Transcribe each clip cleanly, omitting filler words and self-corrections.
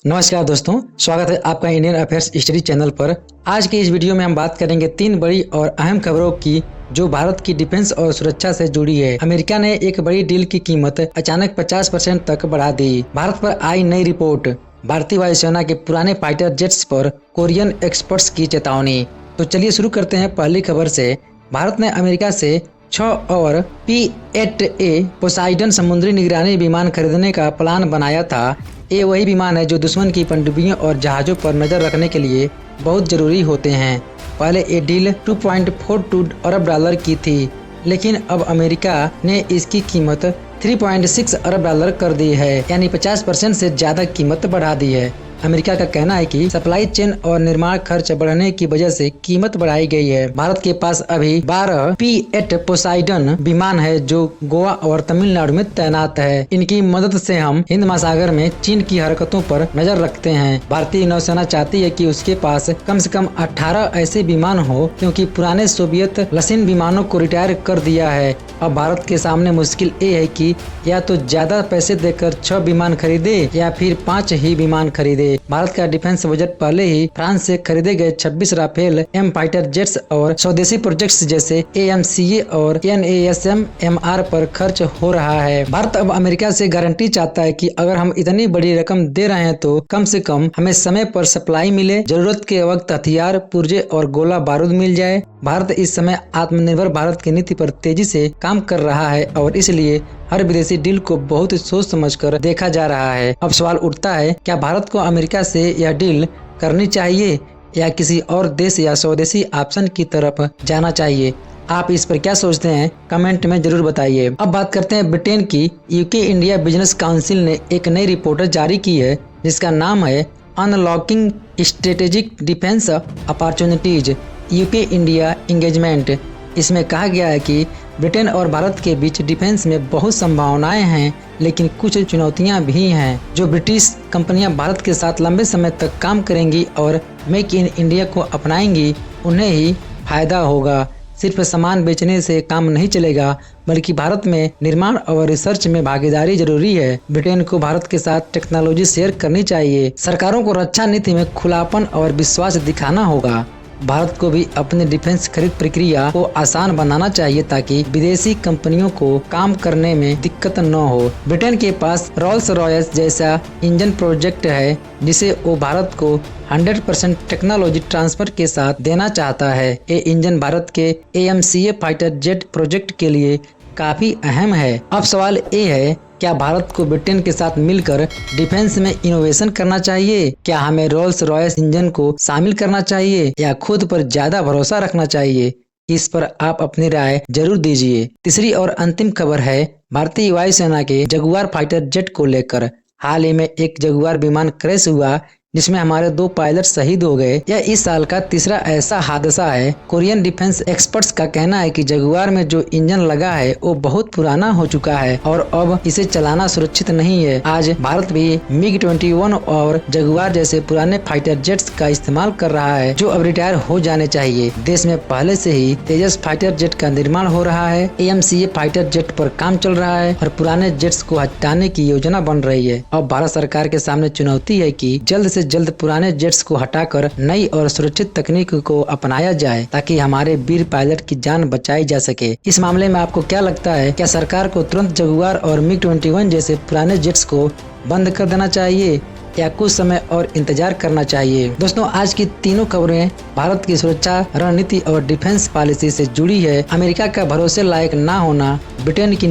नमस्कार दोस्तों, स्वागत है आपका इंडियन अफेयर्स स्टडी चैनल पर। आज की इस वीडियो में हम बात करेंगे 3 बड़ी और अहम खबरों की जो भारत की डिफेंस और सुरक्षा से जुड़ी है। अमेरिका ने एक बड़ी डील की कीमत अचानक 50% तक बढ़ा दी। भारत पर आई नई रिपोर्ट, भारतीय वायुसेना के पुराने फाइटर जेट्स पर कोरियन एक्सपर्ट्स की चेतावनी। तो चलिए शुरू करते हैं पहली खबर से। भारत ने अमेरिका से 6 और P-8A पोसाइडन समुद्री निगरानी विमान खरीदने का प्लान बनाया था। ये वही विमान है जो दुश्मन की पनडुब्बियों और जहाज़ों पर नज़र रखने के लिए बहुत ज़रूरी होते हैं। पहले ये डील 2.42 अरब डॉलर की थी, लेकिन अब अमेरिका ने इसकी कीमत 3.6 अरब डॉलर कर दी है, यानी 50% से ज़्यादा कीमत बढ़ा दी है। अमेरिका का कहना है कि सप्लाई चेन और निर्माण खर्च बढ़ने की वजह से कीमत बढ़ाई गई है। भारत के पास अभी 12 P-8 पोसाइडन विमान है जो गोवा और तमिलनाडु में तैनात है। इनकी मदद से हम हिंद महासागर में चीन की हरकतों पर नजर रखते हैं। भारतीय नौसेना चाहती है कि उसके पास कम से कम 18 ऐसे विमान हो, क्योंकि पुराने सोवियत लसीन विमानों को रिटायर कर दिया है। अब भारत के सामने मुश्किल ये है कि या तो ज्यादा पैसे देकर 6 विमान खरीदे या फिर 5 ही विमान खरीदे। भारत का डिफेंस बजट पहले ही फ्रांस से खरीदे गए 26 राफेल एम फाइटर जेट्स और स्वदेशी प्रोजेक्ट्स जैसे AMCA और NASM-MR पर खर्च हो रहा है। भारत अब अमेरिका से गारंटी चाहता है कि अगर हम इतनी बड़ी रकम दे रहे हैं तो कम से कम हमें समय पर सप्लाई मिले, जरूरत के वक्त हथियार, पुर्जे और गोला बारूद मिल जाए। भारत इस समय आत्मनिर्भर भारत की नीति पर तेजी से काम कर रहा है और इसलिए हर विदेशी डील को बहुत सोच समझकर देखा जा रहा है। अब सवाल उठता है, क्या भारत को अमेरिका से यह डील करनी चाहिए या किसी और देश या स्वदेशी ऑप्शन की तरफ जाना चाहिए? आप इस पर क्या सोचते हैं? कमेंट में जरूर बताइए। अब बात करते हैं ब्रिटेन की। यूके इंडिया बिजनेस काउंसिल ने एक नई रिपोर्ट जारी की है जिसका नाम है unlocking strategic defence opportunities UK India engagement. इसमें कहा गया है कि ब्रिटेन और भारत के बीच डिफेंस में बहुत संभावनाएं हैं, लेकिन कुछ चुनौतियां भी हैं। जो ब्रिटिश कंपनियां भारत के साथ लंबे समय तक काम करेंगी और मेक इन इंडिया को अपनाएंगी, उन्हें ही फायदा होगा। सिर्फ सामान बेचने से काम नहीं चलेगा, बल्कि भारत में निर्माण और रिसर्च में भागीदारी जरूरी है। ब्रिटेन को भारत के साथ टेक्नोलॉजी शेयर करनी चाहिए। सरकारों को रक्षा नीति में खुलापन और विश्वास दिखाना होगा। भारत को भी अपने डिफेंस खरीद प्रक्रिया को आसान बनाना चाहिए ताकि विदेशी कंपनियों को काम करने में दिक्कत न हो। ब्रिटेन के पास रोल्स रॉयस जैसा इंजन प्रोजेक्ट है जिसे वो भारत को 100% टेक्नोलॉजी ट्रांसफर के साथ देना चाहता है। ये इंजन भारत के AMCA फाइटर जेट प्रोजेक्ट के लिए काफी अहम है। अब सवाल ये है, क्या भारत को ब्रिटेन के साथ मिलकर डिफेंस में इनोवेशन करना चाहिए? क्या हमें रोल्स रॉयस इंजन को शामिल करना चाहिए या खुद पर ज्यादा भरोसा रखना चाहिए? इस पर आप अपनी राय जरूर दीजिए। तीसरी और अंतिम खबर है भारतीय वायुसेना के जगुआर फाइटर जेट को लेकर। हाल ही में एक जगुआर विमान क्रैश हुआ जिसमें हमारे 2 पायलट शहीद हो गए। यह इस साल का तीसरा ऐसा हादसा है। कोरियन डिफेंस एक्सपर्ट्स का कहना है कि जगुआर में जो इंजन लगा है वो बहुत पुराना हो चुका है और अब इसे चलाना सुरक्षित नहीं है। आज भारत भी MiG-21 और जगुआर जैसे पुराने फाइटर जेट्स का इस्तेमाल कर रहा है जो अब रिटायर हो जाने चाहिए। देश में पहले से ही तेजस फाइटर जेट का निर्माण हो रहा है। AMCA फाइटर जेट पर काम चल रहा है और पुराने जेट्स को हटाने की योजना बन रही है। अब भारत सरकार के सामने चुनौती है कि जल्द से जल्द पुराने जेट्स को हटाकर नई और सुरक्षित तकनीक को अपनाया जाए ताकि हमारे वीर पायलट की जान बचाई जा सके। इस मामले में आपको क्या लगता है? क्या सरकार को तुरंत जगुआर और MiG-21 जैसे पुराने जेट्स को बंद कर देना चाहिए या कुछ समय और इंतजार करना चाहिए? दोस्तों, आज की तीनों खबरें भारत की सुरक्षा रणनीति और डिफेंस पॉलिसी से जुड़ी है। अमेरिका का भरोसे लायक ना होना, ब्रिटेन की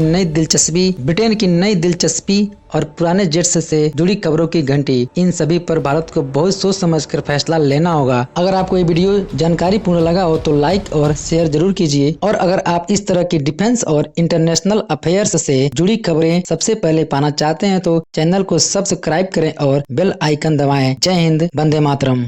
नई दिलचस्पी और पुराने जेट्स से जुड़ी खबरों की घंटी, इन सभी पर भारत को बहुत सोच समझकर फैसला लेना होगा। अगर आपको ये वीडियो जानकारी पूर्ण लगा हो तो लाइक और शेयर जरूर कीजिए, और अगर आप इस तरह की डिफेंस और इंटरनेशनल अफेयर्स से जुड़ी खबरें सबसे पहले पाना चाहते हैं तो चैनल को सब्सक्राइब करें और बेल आइकन दबाएं। जय हिंद, वंदे मातरम।